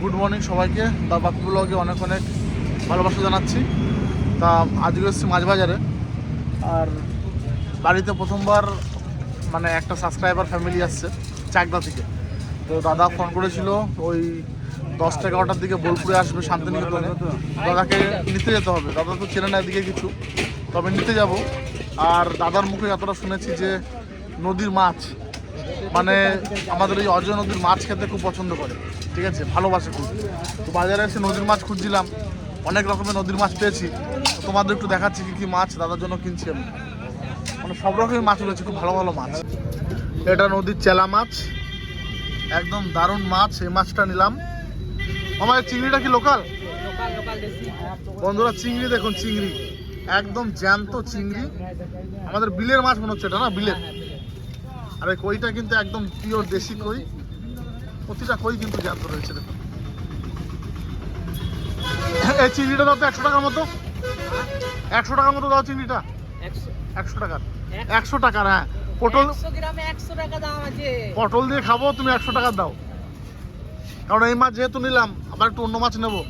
Good morning সবাইকে। দা বাপু ব্লগে অনেক অনেক ভালোবাসা জানাচ্ছি। তা আজকে এসেছি মাছ বাজারে, আর বাড়িতে প্রথমবার মানে একটা সাবস্ক্রাইবার ফ্যামিলি আসছে চাকদা থেকে। তো দাদা ফোন করেছিল ওই 10-11টার দিকে বোলপুরে আসবে শান্তিনিকেতনে, দাদাকে নিতে যেতে হবে। দাদা তো চেনে না এদিকে কিছু, তবে নিতে যাব। আর দাদার মুখে এতটা শুনেছি যে নদীর মাছ, মানে আমাদের এই অজয় নদীর মাছ খেতে খুব পছন্দ করে, ঠিক আছে, ভালোবাসে খুব। তো বাজারে এসে নদীর মাছ খুঁজছিলাম, অনেক রকমের নদীর মাছ পেয়েছি। তোমাদের একটু দেখাচ্ছি কী কী মাছ দাদার জন্য কিনছি আমি। মানে সব রকমের মাছ রয়েছে, খুব ভালো ভালো মাছ। এটা নদীর চেলা মাছ, একদম দারুণ মাছ। এই মাছটা নিলাম। আমার চিংড়িটা কি লোকাল? বন্ধুরা চিংড়ি দেখুন, চিংড়ি একদম জ্যান্ত চিংড়ি, আমাদের বিলের মাছ মনে হচ্ছে এটা, না বিলের। আর এই কইটা কিন্তু একদম পিওর দেশি কই, প্রতিটা কই কিন্তু জ্যান্ত রয়েছে দেখুন। এই চিংড়িটা দাও তো 100 টাকার মতো, 100 টাকার মতো দাও চিংড়িটা। 100 টাকার, 100 টাকার। হ্যাঁ, পটল পটল দিয়ে খাবো, তুমি 100 টাকার দাও। কারণ এই মাছ যেহেতু নিলাম, আবার একটু অন্য মাছ নেবো।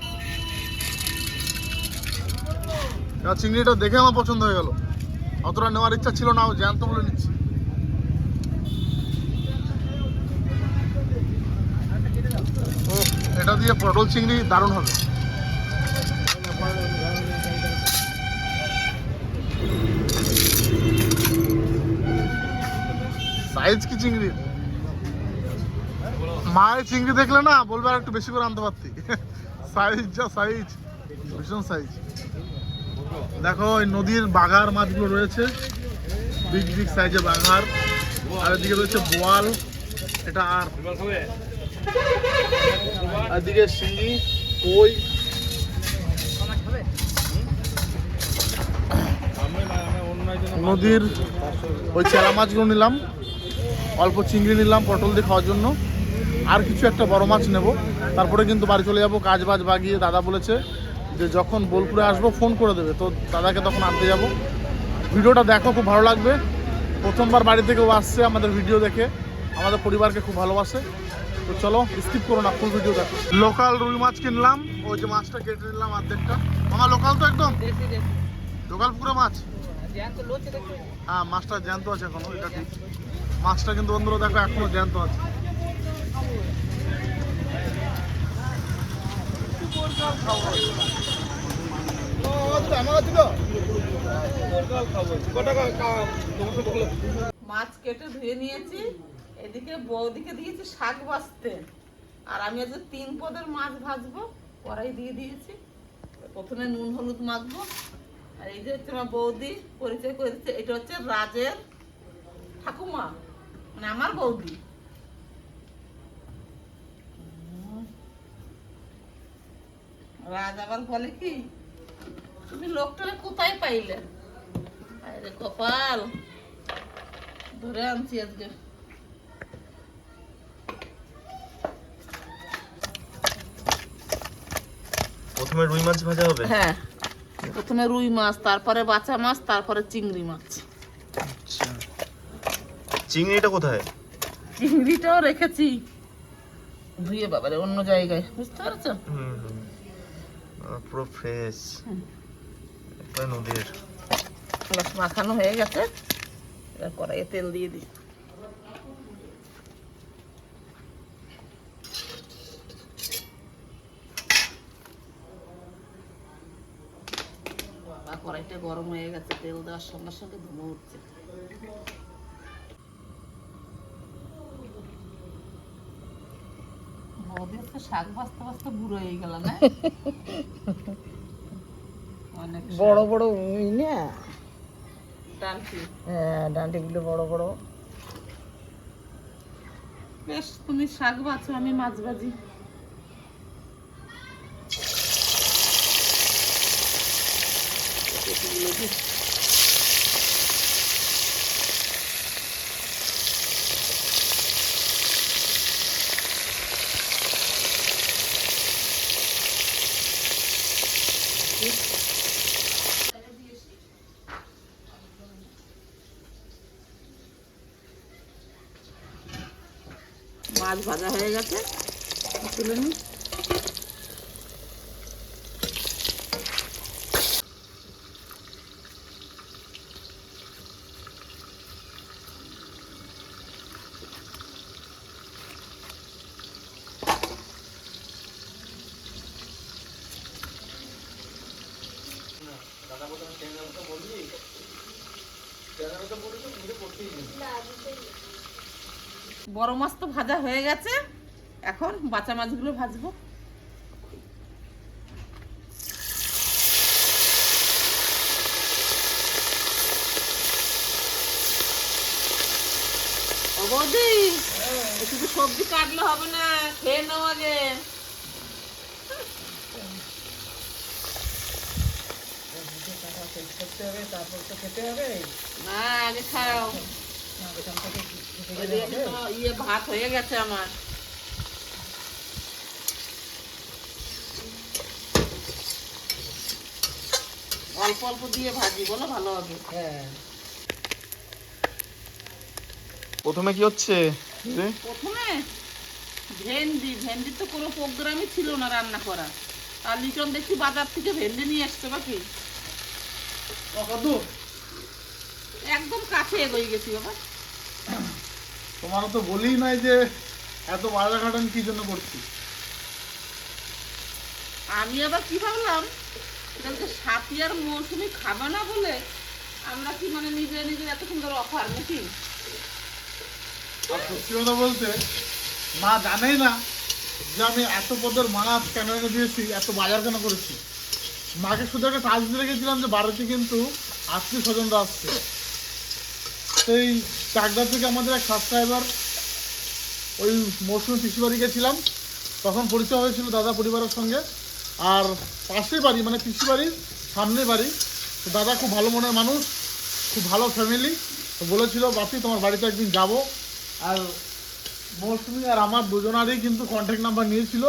চিংড়িটা দেখে আমার পছন্দ হয়ে গেল, অতটা নেওয়ার ইচ্ছা ছিল না, জ্যান্ত বলে নিচ্ছি। এটা দিয়ে পটল চিংড়ি দারুণ হবে। সাইজ কি চিংড়ি, মায়ের চিংড়ি দেখলে না বলবে আর একটু বেশি করে আনতে পারতি। সাইজ যা সাইজ, ভীষণ সাইজ। দেখো এই নদীর বাঘার মাছগুলো রয়েছে, বিগ বিগ সাইজের বাঘার। আর এদিকে রয়েছে বোয়াল, এটা আর এদিকে শিঙি, কই। নদীর ওই চেলা মাছগুলো নিলাম, অল্প চিংড়ি নিলাম পটল দিয়ে খাওয়ার জন্য, আর কিছু একটা বড় মাছ নেব। তারপরে কিন্তু বাড়ি চলে যাবো, কাজ বাজ বাগিয়ে। দাদা বলেছে যে যখন বোলপুরে আসবো ফোন করে দেবে, তো দাদাকে তখন আনতে যাব। ভিডিওটা দেখো, খুব ভালো লাগবে। প্রথমবার বাড়ি থেকেও আসছে আমাদের ভিডিও দেখে, আমাদের পরিবারকে খুব ভালোবাসে। তো চলো স্কিপ করো না, ফুল ভিডিও দেখো। লোকাল রুই মাছ কিনলাম, ওই যে মাছটা কেটে নিলাম অর্ধেকটা। আমার লোকাল তো একদম লোকাল পুকুরে মাছ। হ্যাঁ, মাছটা জ্যান্ত আছে এখনো, এটা ঠিক। মাছটা কিন্তু বন্ধুরা দেখো এখনো জ্যান্ত আছে। মাছ কেটে ধুয়ে নিয়েছি, এদিকে বৌদিকে দিয়েছি শাক ভাজতে, আর আমি আজকে 3 পদের মাছ ভাজবো। কড়াই দিয়ে দিয়েছি, প্রথমে নুন হলুদ মাখবো। আর এই যে হচ্ছে আমার বৌদি, পরিচয় করে দিচ্ছে, এটা হচ্ছে রাজের ঠাকুমা, মানে আমার বৌদি। রাজ আবার বলে কি, তুমি লোকটাকে কোথায় পাইলে? আরে কপাল, ধরে আনছি আজকে। প্রথমে রুই মাছ ভাজা হবে? হ্যাঁ, প্রথমে রুই মাছ, তারপরে বাঁচা মাছ, তারপরে চিংড়ি মাছ। আচ্ছা, চিংড়িটা কোথায়? চিংড়িটাও রেখেছি ধুয়ে বাবারে অন্য জায়গায়, বুঝতে পারছো? পুরো ফ্রেশ নদীর। মাখানো হয়ে গেছে, এবার কড়াইয়ে তেল দিয়ে দিই। কড়াইটা গরম হয়ে গেছে, তেল দেওয়ার সঙ্গে সঙ্গে ধুমো উঠছে। বৌদির তো শাক ভাজতে ভাজতে বুড়ো হয়ে গেল না? অনেক বড় বড় উই না, ডালটি। হ্যাঁ ডান্ডিগুলো বড় বড়। বেশ, তুমি শাক ভাজো, আমি মাছ ভাজি। মাছ ভাজা হয়ে গেছে, তুলে নিই। বড় মাছ তো ভাজা হয়ে গেছে, এখন বাঁচা মাছগুলো ভাজবো। ও বৌদি, শুধু সবজি কাটলে হবে না, খেয়ে নাও আগে। করতে হবে, তারপর তো খেতে হবে। না, আগে খাও। এখান থেকে এদিকে তো ভাত হয়ে গেছে আমার। অল্প অল্প দিয়ে ভাজি, বলো ভালো হবে। হ্যাঁ, প্রথমে কি হচ্ছে রে? প্রথমে ভেন্ডি তো কোনো প্রোগ্রামই ছিল না রান্না করা, আর লিটন দেখছি বাজার থেকে ভেন্ডি নিয়ে আসছে বাকি। একদম কাছে এগোই গেছি বাবা। তোমার তো বলেই নাই যে এত বাজার ঘাটান কি জন্য করছি। আমি আবার কি ভাবলাম, কালকে সাথী আর মৌসুমি খাবে না বলে আমরা কি মানে নিজে নিজে এত সুন্দর অফার নাকি। আর সত্যি কথা বলতে মা জানেই না যে আমি এত পদের মাছ কেন এনে দিয়েছি, এত বাজার কেন করেছি। মাকে শুধু একটা টাচ দিয়ে রেখেছিলাম যে বাড়িতে কিন্তু আত্মীয় স্বজনরা আসছে। সেই চাকদা থেকে আমাদের এক সাবস্ক্রাইবার ওই মৌসুমি পিসি বাড়ি গেছিলাম, তখন পরিচয় হয়েছিল দাদা পরিবারের সঙ্গে। আর পাশের বাড়ি মানে পিসি বাড়ির সামনের বাড়ি, তো দাদা খুব ভালো মনের মানুষ, খুব ভালো ফ্যামিলি। তো বলেছিল বাপি তোমার বাড়িতে একদিন যাব। আর মৌসুমি আর আমার দুজনারই কিন্তু কন্ট্যাক্ট নাম্বার নিয়েছিল,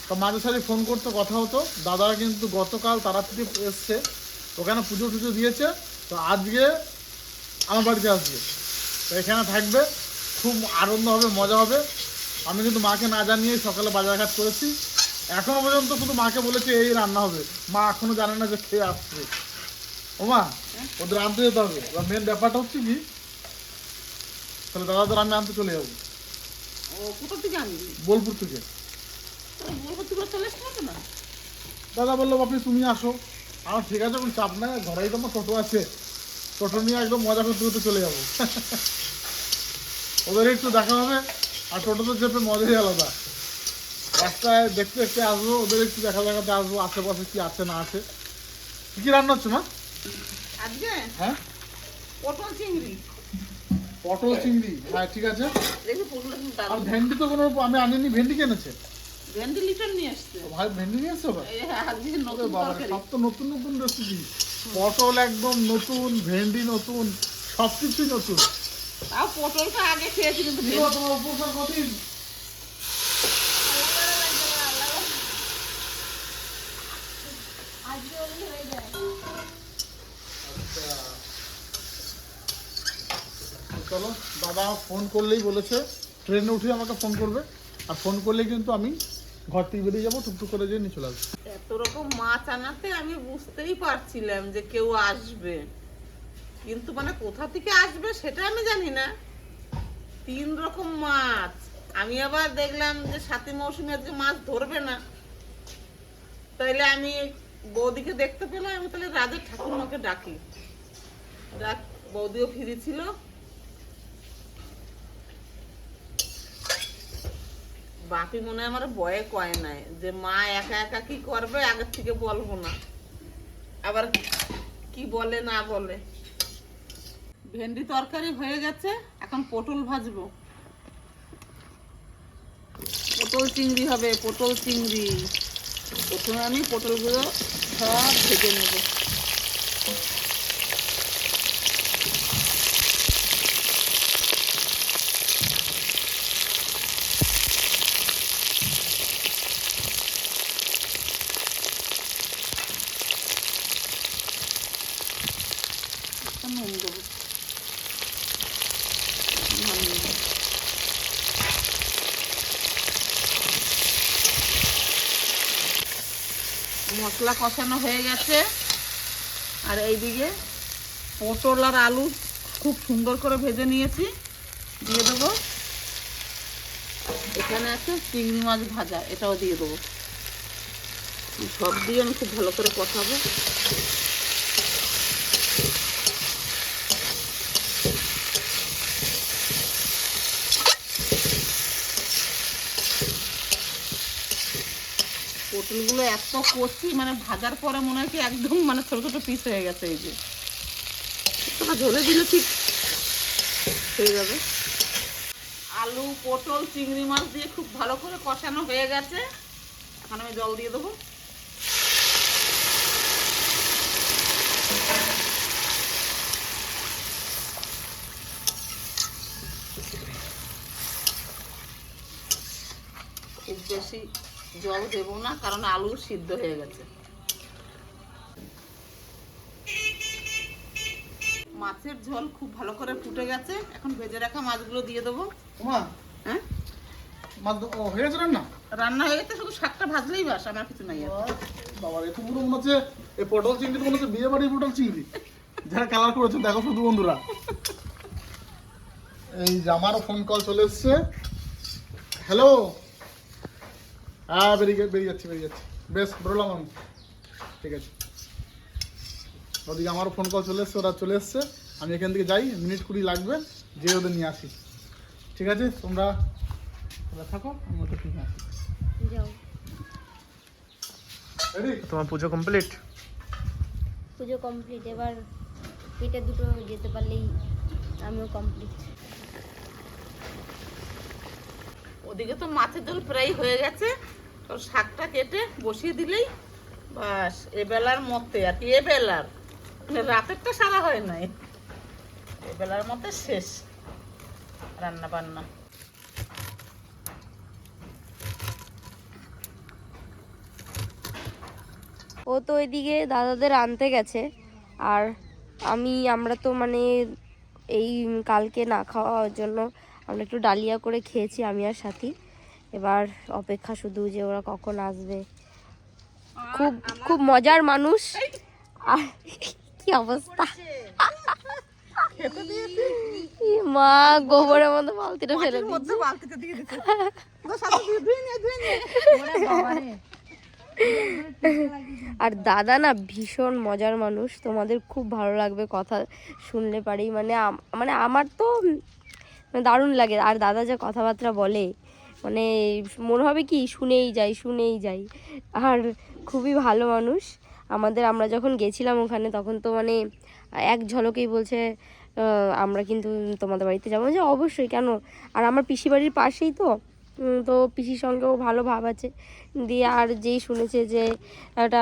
তো মাঝে সাঝে ফোন করতে কথা হতো। দাদারা কিন্তু গতকাল তারাপীঠে এসছে, ওখানে পুজো টুজো দিয়েছে, তো আজকে আমার বাড়িতে আসবে, তো এখানে থাকবে, খুব আনন্দ হবে, মজা হবে। আমি কিন্তু মাকে না জানিয়েই সকালে বাজারঘাট করেছি। এখনো পর্যন্ত শুধু মাকে বলেছে এই রান্না হবে, মা এখনো জানে না যে খেয়ে আসছে। ও মা, ওদের আনতে যেতে হবে। এবার মেন ব্যাপারটা হচ্ছে কি, তাহলে দাদাদের আমি আনতে চলে যাবো ও কোথা থেকে আনবি? বোলপুর থেকে। বলবো তুই চলে আসতে না। দাদা বললো বাপি তুমি আসো। আমার ঠিক আছে, কোনো চাপ নাই, ঘরেই তো আমার টোটো আছে, টোটো নিয়ে একদম মজা করতে করতে চলে যাবো। ওদের একটু দেখা হবে, আর টোটোতে চেপে মজাই আলাদা। রাস্তায় দেখতে দেখতে আসবো, ওদের একটু দেখা দেখাতে আসবো, আশেপাশে কি আছে না আছে। কি কি রান্না হচ্ছে মা? আজকে হ্যাঁ, পটল চিংড়ি। পটল চিংড়ি, হ্যাঁ ঠিক আছে। দেখি পটল কিন্তু আর দারুণ। ভেন্ডি তো কোনো আমি আনিনি, ভেন্ডি কিনেছে ভেন্ডি লিটন নিয়ে আসছে। ভাই, ভেন্ডি নিয়ে এসছো ভাই? এই আজকে নতুন বাবা, তরকারি। সব তো নতুন নতুন রেসিপি। পটল একদম নতুন, ভেন্ডি নতুন, সব কিছুই নতুন। তাও পটলটা আগে খেয়েছি কিন্তু কি গো, তোমার উপকার কতদিন? চলো, দাদা ফোন করলেই বলেছে ট্রেনে উঠে আমাকে ফোন করবে, আর ফোন করলেই কিন্তু আমি ঘর থেকে বেরিয়ে যাবো, টুকটুক করে যেয়ে নিয়ে চলে আসবো। এত রকম মাছ আনাতে আমি বুঝতেই পারছিলাম যে কেউ আসবে, কিন্তু মানে কোথা থেকে আসবে সেটা আমি জানি না। 3 রকম মাছ। আমি আবার দেখলাম যে সাথী মৌসুমী আজকে মাছ ধরবে না, তাইলে আমি বৌদিকে দেখতে পেলাম, আমি তাহলে রাজের ঠাকুরমাকে ডাকি। বৌদিও ফিরি ছিল। বাপি মনে হয় আমার বয়ে কয় নাই যে মা একা একা কি করবে, আগের থেকে বলবো না, আবার কি বলে না বলে। ভেন্ডি তরকারি হয়ে গেছে, এখন পটল ভাজবো। পটল চিংড়ি হবে, পটল চিংড়ি। প্রথমে আমি পটলগুলো সব ভেজে নেব। নুন দেবো, মশলা কষানো হয়ে গেছে। আর এইদিকে পটল আর আলু খুব সুন্দর করে ভেজে নিয়েছি, দিয়ে দেবো। এখানে আছে চিংড়ি মাছ ভাজা, এটাও দিয়ে দেবো। সব দিয়ে আমি খুব ভালো করে কষাবো। পটলগুলো এত কচি, মানে ভাজার পরে মনে হয় কি একদম মানে ছোট ছোট পিস হয়ে গেছে। এই যে তোমরা ঝোলে দিলে ঠিক হয়ে যাবে। আলু, পটল, চিংড়ি মাছ দিয়ে খুব ভালো করে কষানো হয়ে গেছে। এখন আমি জল দিয়ে দেবো। খুব বেশি জল দেবো না, কারণ আলু সিদ্ধ হয়ে গেছে। মাছের ঝোল খুব ভালো করে ফুটে গেছে। এখন ভেজে রাখা মাছগুলো দিয়ে দেবো। মা হ্যাঁ, মাছ হয়ে গেছে রান্না? রান্না হয়ে গেছে, শুধু শাকটা ভাজলেই বাস, আমার কিছু নাই আর। বাবা এত পুরো মনে হচ্ছে এই পটল চিংড়ি মনে হচ্ছে বিয়ে বাড়ির পটল চিংড়ি, যারা কালার করেছে দেখো শুধু বন্ধুরা। এই যে আমারও ফোন কল চলে এসছে। হ্যালো, হ্যাঁ বেরিয়ে যাচ্ছি। বেশ বেরোলাম আমি, ঠিক আছে। ওদিকে আমারও ফোন কল চলে এসছে, ওরা চলে এসছে। আমি এখান থেকে যাই, মিনিট 20 লাগবে, যে ওদের নিয়ে আসি। ঠিক আছে, তোমরা থাকো, আমি ওদের ঠিক আছি। রেডি? তোমার পুজো কমপ্লিট? পুজো কমপ্লিট, এবার পেটে দুটো যেতে পারলেই আমিও কমপ্লিট। ওদিকে তো মাছের ঝোল প্রায় হয়ে গেছে, তো শাকটা কেটে বসিয়ে দিলেই বাস। এবেলার মধ্যে আর কি, এবেলার মানে রাতেরটা সারা হয় নাই, এবেলার মধ্যে শেষ রান্না বান্না। ও তো ওইদিকে দাদাদের আনতে গেছে, আর আমরা তো মানে এই কালকে না খাওয়ার জন্য আমরা একটু ডালিয়া করে খেয়েছি আমি আর সাথী। এবার অপেক্ষা শুধু যে ওরা কখন আসবে। খুব খুব মজার মানুষ। আর কি অবস্থা, ই মা গোবরের মধ্যে বালতিটা ফেলে দিয়েছে। আর দাদা না ভীষণ মজার মানুষ, তোমাদের খুব ভালো লাগবে কথা শুনলে পারেই। মানে আমার তো দারুণ লাগে। আর দাদা যে কথাবার্তা বলে, মানে মনে হবে কি শুনেই যাই। আর খুবই ভালো মানুষ। আমরা যখন গেছিলাম ওখানে, তখন তো মানে এক ঝলকেই বলছে আমরা কিন্তু তোমাদের বাড়িতে যাবো। যে অবশ্যই, কেন। আর আমার পিসি বাড়ির পাশেই তো পিসির সঙ্গেও ভালো ভাব আছে। দিয়ে আর যেই শুনেছে যে এটা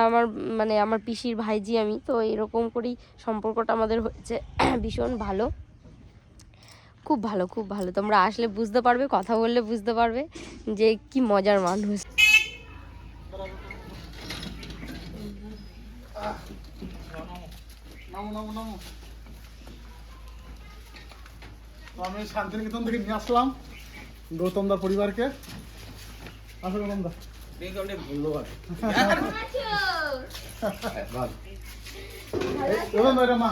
আমার পিসির ভাইজি, আমি তো এরকম করেই সম্পর্কটা আমাদের হয়েছে। ভীষণ ভালো, খুব ভালো। তোমরা আসলে বুঝতে পারবে, কথা বললে বুঝতে পারবে যে কি মজার মানুষ। নামো। তো আমি শান্তিনিকেতন থেকে নিয়ে আসলাম গৌতমদার পরিবারকে। আসো গৌতমদা। ধন্যবাদ। মা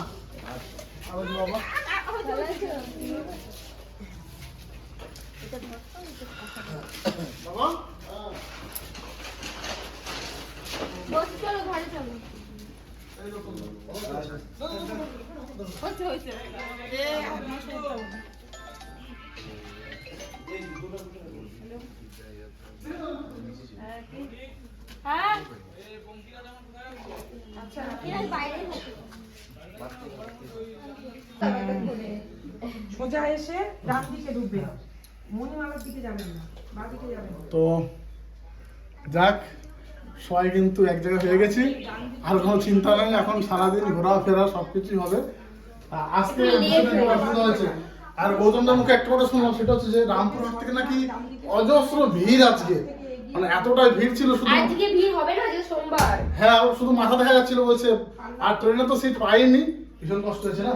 বাবা সোজা এসে ডান দিকে ঢুকবে, মণিমালার দিকে যাবেন না, বাঁ দিকে যাবেন। তো যাক, সবাই কিন্তু এক জায়গায় হয়ে গেছি, আর কোনো চিন্তা নেই। এখন সারাদিন ঘোরাফেরা সবকিছুই হবে। আজকে অসুবিধা হয়েছে। আর গৌতমদার মুখে একটা কথা শুনলাম, সেটা হচ্ছে যে রামপুরহাট থেকে নাকি অজস্র ভিড় আজকে, মানে এতটাই ভিড় ছিল। শুধু আজকে ভিড় হবে না, যে সোমবার। হ্যাঁ, শুধু মাথা দেখা যাচ্ছিল বলছে। আর ট্রেনে তো সিট পাইনি, ভীষণ কষ্ট হয়েছে না?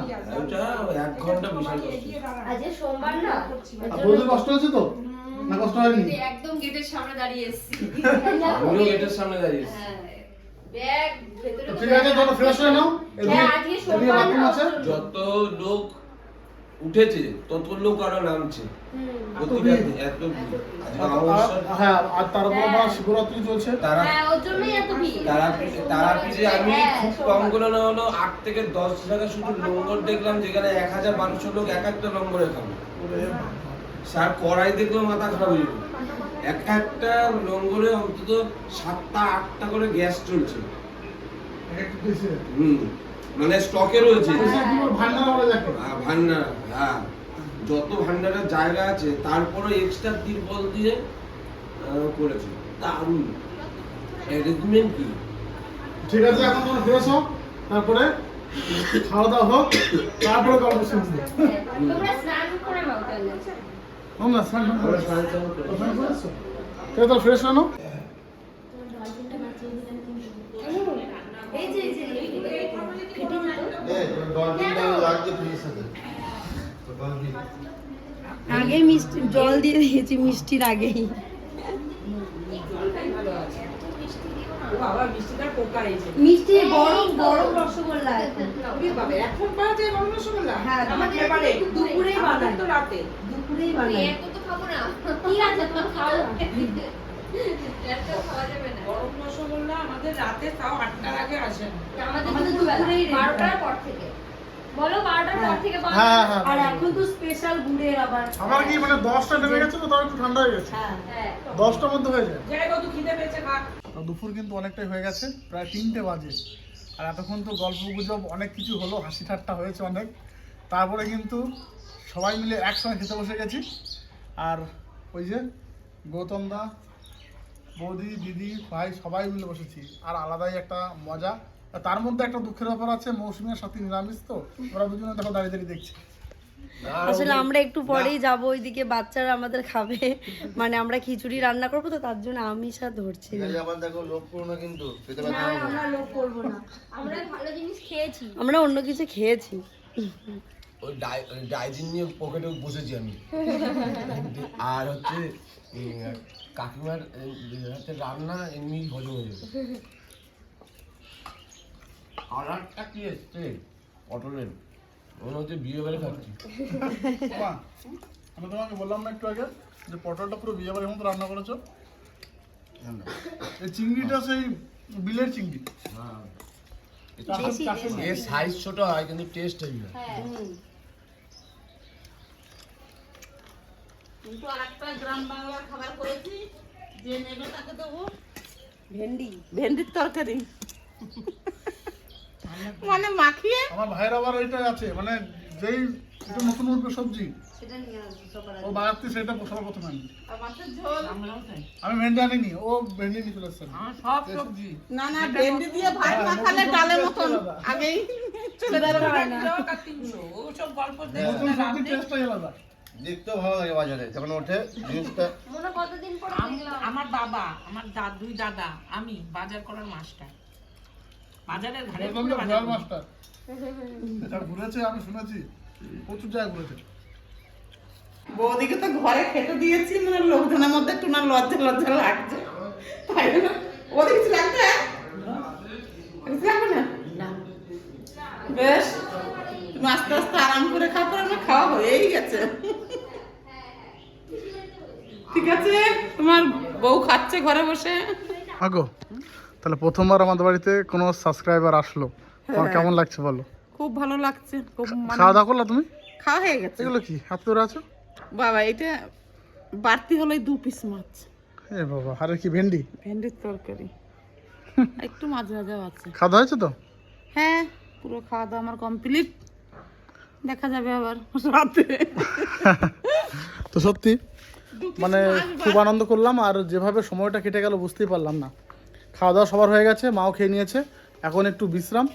এক ঘন্টা বিশাল আজকে সোমবার না, তোদের কষ্ট হয়েছে তো না? কষ্ট হয়নি? একদম গেটের সামনে দাঁড়িয়ে এসেছি। আমিও গেটের সামনে দাঁড়িয়েছি। ব্যাগ ভেতরে তো ঠিক আছে, চলো ফ্রেশ হয়ে নাও। হ্যাঁ, আজকে সোমবার বাথরুম আছে। যত লোক উঠেছে তত লোক আরো নামছে। প্রতিটা এত ভিড়। আজকে অমাবস্যা। হ্যাঁ, আর তারপর আবার শিবরাত্রি চলছে। তারা হ্যাঁ, ওর জন্যই এত ভিড়। তারাপীঠে আমি খুব কম করে না হলো 8 থেকে 10 টাকা শুধু লঙ্গর দেখলাম, যেখানে 1000-1200 লোক এক একটা লঙ্গরে খাবে। স্যার কড়াই দেখলেও মাথা খারাপ হয়ে যাবে। একটা লঙ্গরে অন্তত 7টা-8টা করে গ্যাস চলছে। মানে স্টকে রয়েছে ভান্ডার। হ্যাঁ, যত ভান্ডারের জায়গা আছে তারপরে এক্সট্রা তিরপল দিয়ে করেছে। দারুণ অ্যারেঞ্জমেন্ট কি। ঠিক আছে, এখন তোমরা ফ্রেশ হও, তারপরে খাওয়া দাওয়া হোক, তারপরে গল্প শুনছি। তোমরা স্নান করে নাও তাহলে। আমরা স্নান করে তাহলে ফ্রেশ হও। এই যে আগে মিষ্টি জল দিয়ে দিয়েছি মিষ্টির আগেই। বাবা মিষ্টিটা পোকা এসে মিষ্টি গরম গরম রসগোল্লা এখন পাওয়া যায় গরম রসগোল্লা। হ্যাঁ আমাদের দুপুরেই বানাই তো রাতে দুপুরেই বানাই। এত তো খাবো না। ঠিক আছে তুমি খাও। এত খাওয়া যাবে না। গরম রসগোল্লা আমাদের রাতে তাও 8টার আগে আসে না। আমাদের দুপুরেই 12টার পর থেকে। বলো 12টার পর থেকে বানাই। হ্যাঁ হ্যাঁ, আর এখন তো স্পেশাল গুড়ের আবার আমার কি মানে 10টা নেমে গেছে তো, তাও একটু ঠান্ডা হয়ে গেছে। হ্যাঁ 10টার মধ্যে হয়ে যায়। যাই কত খিদে পেয়েছে খা। তো দুপুর কিন্তু অনেকটাই হয়ে গেছে, প্রায় 3টে বাজে। আর এতক্ষণ তো গল্প গুজব অনেক কিছু হলো, হাসি ঠাট্টা হয়েছে অনেক। তারপরে কিন্তু সবাই মিলে একসঙ্গে খেতে বসে গেছি। আর ওই যে গৌতম দা, বৌদি, দিদি, ভাই সবাই মিলে বসেছি। আর আলাদাই একটা মজা। আর তার মধ্যে একটা দুঃখের ব্যাপার আছে, মৌসুমীর সাথে নিরামিষ, তো ওরা দুজনে দেখো দাঁড়িয়ে দাঁড়িয়ে দেখছি। আসলে আমরা একটু পরেই যাবো ওইদিকে, বাচ্চারা আমাদের খাবে, মানে আমরা খিচুড়ি রান্না করবো তো তার জন্য আমিষ আর ধরছি না। আবার দেখো লোক করো না কিন্তু পেতে না, ব্যথা হবে। আমরা লোক করবো না, আমরা ভালো জিনিস খেয়েছি। আমরা অন্য কিছু খেয়েছি। ওই ডাইজিন নিয়ে পকেটে বসেছি আমি। আর হচ্ছে কাকিমার হাতে রান্না এমনি হজম হয়ে যাবে। আর একটা কি এসছে পটলের, মনে হচ্ছে বিয়ে বাড়ি খাচ্ছি। মা, আমি তোমাকে বললাম না একটু আগে যে পটলটা পুরো বিয়ে বাড়ির মতো রান্না করেছো। এই চিংড়িটা সেই বিলের চিংড়ি। এর সাইজ ছোট হয় কিন্তু টেস্ট হেভি হয়। কিন্তু আরেকটা গ্রাম বাংলার খাবার করেছি, যে নেবে তাকে দেবো ভেন্ডির তরকারি। মানে মাখিয়ে আমার ভাইয়ের আবার ওইটা আছে, মানে যেই এটা নতুন উঠবে সবজি ও বাগাতে সেটা সবার প্রথমে আনি। আর মাছের ঝোল। আমি ভেন্ডি আনিনি, ও ভেন্ডি নিয়ে চলে এসছে। সব সবজি না না, ভেন্ডি দিয়ে ভাত মাখালে ডালের মতন আগেই চলে যাবে। ওসব গল্প নতুন সবজির টেস্টটাই আলাদা। দেখতেও ভালো লাগে বাজারে যখন ওঠে জিনিসটা। মনে কতদিন পর আমার বাবা, আমার দুই দাদা, আমি বাজার করার মাস্টার, বাজারের ঘাড়ে বললাম তো ভয়াল মাস্টার। এটা ঘুরেছে, আমি শুনেছি প্রচুর জায়গায় ঘুরেছে। বৌদিকে তো ঘরে খেতে দিয়েছি, মানে লোকজনের মধ্যে একটু না লজ্জা লজ্জা লাগছে, তাই না? ওদের কিছু লাগবে? কিছু লাগবে না? বেশ, তুমি আস্তে আস্তে আরাম করে খাও, পরে আমার খাওয়া হয়েই গেছে। ঠিক আছে, তোমার বউ খাচ্ছে ঘরে বসে। আগো, তাহলে প্রথমবার আমাদের বাড়িতে কোনো সাবস্ক্রাইবার আসলো, তোমার কেমন লাগছে বলো? খুব ভালো লাগছে, খুব খাওয়া দাওয়া করলা তুমি? খাওয়া হয়ে গেছে। এগুলো কি হাত ধরে আছো? বাবা এটা বাড়তি হলো 2 পিস মাছ, এ বাবা, আরে কি ভেন্ডি? ভেন্ডির তরকারি, একটু মাছ ভাজাও আছে। খাওয়া হয়েছে তো? হ্যাঁ, পুরো খাওয়া দাওয়া আমার কমপ্লিট। দেখা যাবে আবার রাতে। তো সত্যি মানে খুব আনন্দ করলাম, আর যেভাবে সময়টা কেটে গেল বুঝতেই পারলাম না। খাওয়া দাওয়া সবার হয়ে গেছে, মাও খেয়ে নিয়েছে, এখন একটু বিশ্রাম।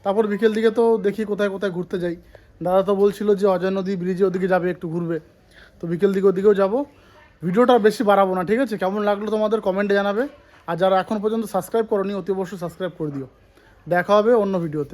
তারপর বিকেল দিকে তো দেখি কোথায় কোথায় ঘুরতে যাই। দাদা তো বলছিল যে অজয় নদী ব্রিজে ওদিকে যাবে, একটু ঘুরবে, তো বিকেল দিকে ওদিকেও যাবো। ভিডিওটা বেশি বাড়াবো না, ঠিক আছে? কেমন লাগলো তোমাদের কমেন্টে জানাবে। আর যারা এখন পর্যন্ত সাবস্ক্রাইব করোনি অতি অবশ্যই সাবস্ক্রাইব করে দিও। দেখা হবে অন্য ভিডিওতে।